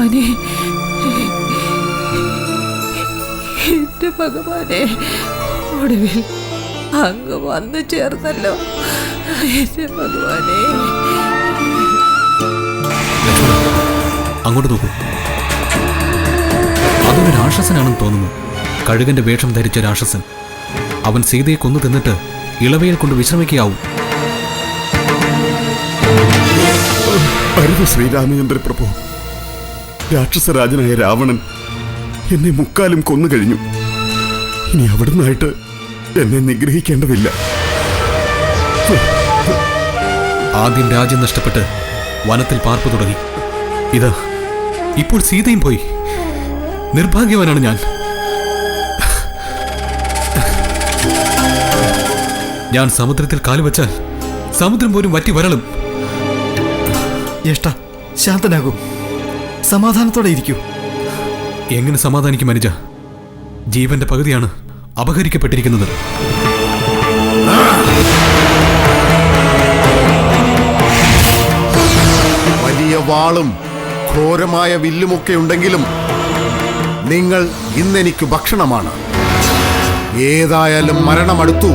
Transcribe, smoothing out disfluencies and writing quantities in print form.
ഭഗവാനെ, എന്റെ ഭഗവാനെ, ഒടുവിൽ അങ്ങ് വന്നു ചേർന്നല്ലോ എന്റെ ഭഗവാനെ. അങ്ങോട്ട് നോക്കൂ. അതൊരു രാക്ഷസനാണെന്ന് തോന്നുന്നു. കഴുകന്റെ വേഷം ധരിച്ച രാക്ഷസൻ. അവൻ സീതയെ കൊന്നു തിന്നിട്ട് ഇളവയിൽ കൊണ്ട് വിശ്രമിക്കുകയാവും. അരുത് ശ്രീരാമചന്ദ്ര പ്രഭു. രാക്ഷസരാജനായ രാവണൻ എന്നെ മുക്കാലും കൊന്നു കഴിഞ്ഞു. ഇനി അവിടുന്നായിട്ട് എന്നെ നിഗ്രഹിക്കേണ്ടതില്ല. ആദ്യം രാജ്യം നഷ്ടപ്പെട്ട് വനത്തിൽ പാർപ്പ് തുടങ്ങി. ഇതാ ഇപ്പോൾ സീതയും പോയി. നിർഭാഗ്യവാനാണ് ഞാൻ. ഞാൻ സമുദ്രത്തിൽ കാലുവച്ചാൽ സമുദ്രം പോലും വറ്റി വരളും. ജ്യേഷ്ഠ, ശാന്തനാകൂ. സമാധാനത്തോടെ ഇരിക്കൂ. എങ്ങനെ സമാധാനിക്കും അനുജ? ജീവന്റെ പകുതിയാണ് അപഹരിക്കപ്പെട്ടിരിക്കുന്നത്. വലിയ വാളും ഘോരമായ വില്ലുമൊക്കെ ഉണ്ടെങ്കിലും നിങ്ങൾ ഇന്നെനിക്ക് ഭക്ഷണമാണ്. ഏതായാലും മരണമടുത്തു.